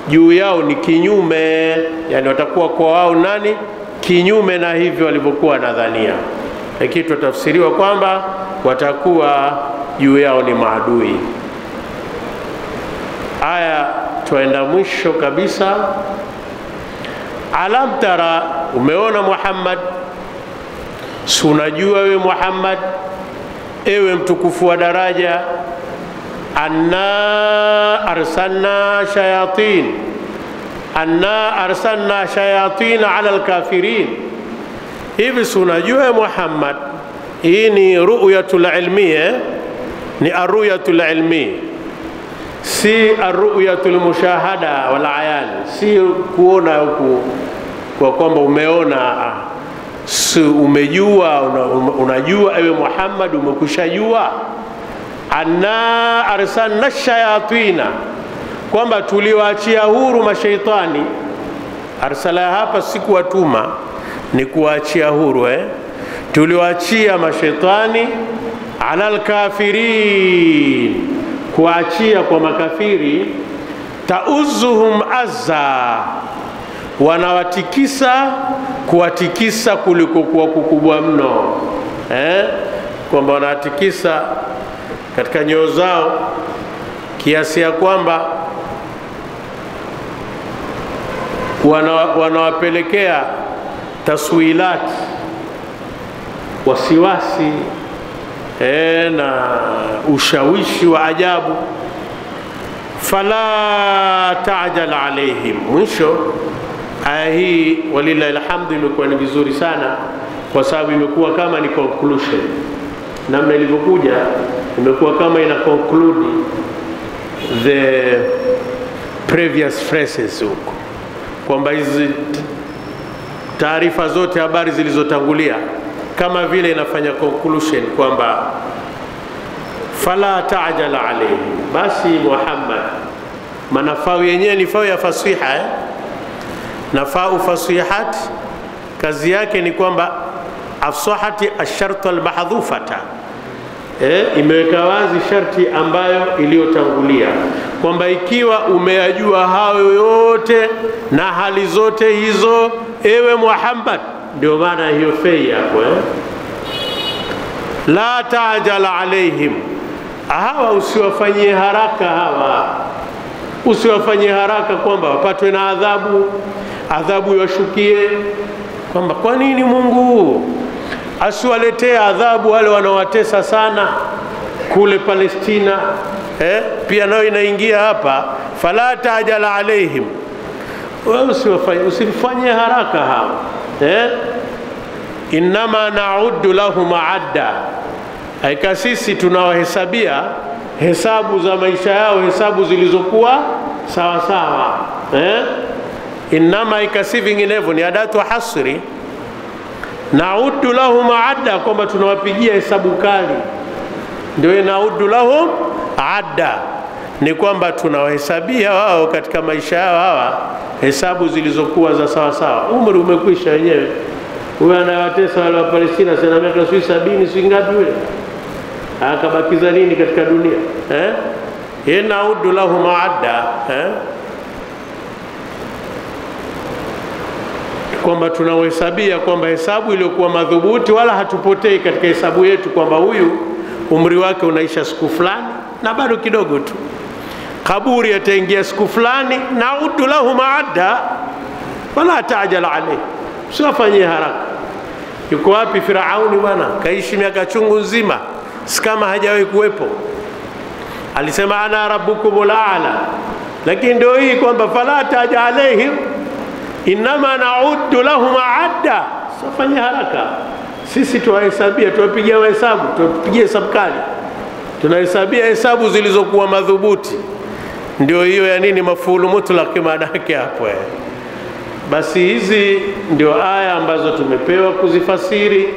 juu yao ni kinyume, yani watakuwa kwa wao nani kinyume na hivyo walivyokuwa nadhania, lakini tutafsiriwa kwamba watakuwa juu yao ni maadui. Aya tuenda mwisho kabisa. Alam tara, umeona Muhammad, si unajua wewe Muhammad, ewe mtukufu wa daraja, anna arsalna shayatin ala alkafirin. Hivi si unajua Muhammad, hii ni ru'yatul ilmiyya, ni arru'yatul ilmi, si arru'yatul mushahada wala ayan, si kuona huku kwa kwamba umeona, si umejua, unajua ewe Muhammad, umekushajua. Anna arsalna shayatina, kwamba tuliwaachia huru mashaitani. Arsala hapa si kuwatuma, ni kuachia huru. Tuliwaachia mashaitani ala alkafirin, kuachia kwa makafiri. Tauzuhum azza, wanawatikisa kuwatikisa kuliko kuwa kukubwa mno. Kwamba wanawatikisa katika nyoyo zao kiasi ya kwamba wanawapelekea taswilat, wasiwasi na ushawishi wa ajabu. Fala ta'jal alaihim. Mwisho aya hii walillahi alhamdu imekuwa ni vizuri sana, kwa sababu imekuwa kama ni conclusion. Namna ilivyokuja imekuwa kama ina conclude the previous phrases huko, kwamba hizi taarifa zote, habari zilizotangulia, kama vile inafanya conclusion kwamba fala ta'jal alayhi. Basi Muhammad, manafau yenyewe ni fau ya fasiha, na fau fasihat kazi yake ni kwamba afsahati ash-shart al-mahdhufata, imeweka wazi sharti ambayo iliyotangulia, kwamba ikiwa umeyajua hayo yote na hali zote hizo ewe Muhammad, ndio maana hiyo fei hapo. La ta'jal alaihim, hawa usiwafanyie haraka, hawa usiwafanyie haraka kwamba wapatwe na adhabu iwashukie. Kwamba kwa nini Mungu asiwaletee adhabu wale wanaowatesa sana kule Palestina? Pia nao inaingia hapa, fala ta'jal alaihim, usifanye haraka hao. Innama na'uddu lahum adda, haika sisi tunawahesabia hesabu za maisha yao, hesabu zilizokuwa sawa sawa. Innama ikasi vinginevyo ni adatu hasri. Na'uddu lahum adda, kwamba tunawapigia hesabu kali. Ndio na'uddu lahum adda, ni kwamba tunawahesabia wao katika maisha yao hawa hesabu zilizokuwa za sawa sawa. Umri umekwisha wenyewe. Huyu anawatesa wale wa Palestina sana miaka 70 si ngapi yule? Akabakiza nini katika dunia? Na'uddu lahum adda, kwamba tunawahesabia kwamba hesabu iliyokuwa madhubuti, wala hatupotei katika hesabu yetu, kwamba huyu umri wake unaisha siku fulani na bado kidogo tu, kaburi ataingia siku fulani. Na'uddu lahum adda wala ta'jal alayhi, usiwafanyie haraka. Yuko wapi Firauni bwana? Kaishi miaka chungu nzima, si kama hajawahi kuwepo. Alisema ana rabbukumul a'la, lakini ndio hii kwamba fala ta'jal alayhim innama na'uddu lahum adda, usifanyie haraka. Sisi tuwahesabia, tuwapigia hesabu, tuwapigie hesabu kali, tunahesabia hesabu zilizokuwa madhubuti. Ndio hiyo ya nini mafulu mutlaq maana yake hapo. Basi hizi ndio aya ambazo tumepewa kuzifasiri.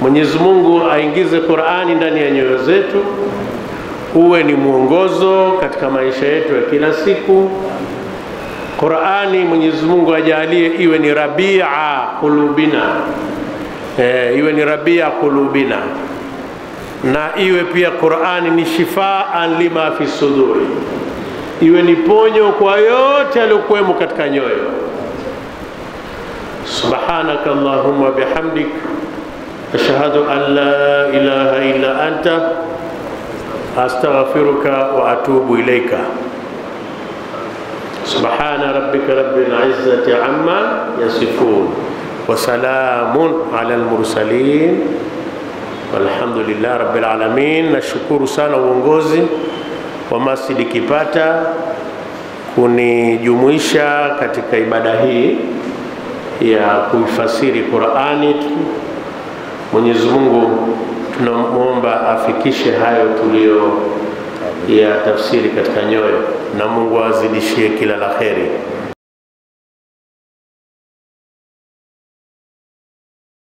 Mwenyezi Mungu aingize Qur'ani ndani ya nyoyo zetu, uwe ni mwongozo katika maisha yetu ya kila siku. Qur'ani Mwenyezi Mungu ajalie iwe ni rabi'a qulubina, iwe ni rabi'a qulubina, na iwe pia Qur'ani ni shifaan lima fi suduri, iwe ni ponyo kwa yote yaliyokuwemo katika nyoyo. Subhanaka Allahumma bihamdik ashhadu an la ilaha illa anta astaghfiruka wa atubu ilayka. Subhana rabbika rabbil izzati amma yasifun wa salamun ala al-mursalin walhamdulillahi rabbil alamin. Nashukuru sana uongozi wa Masjidi Kipata kunijumuisha katika ibada hii ya kuifasiri Qur'ani. Mwenyezi Mungu tunamuomba afikishe hayo tulio ya tafsiri katika nyoyo, na Mungu azidishie kila la kheri.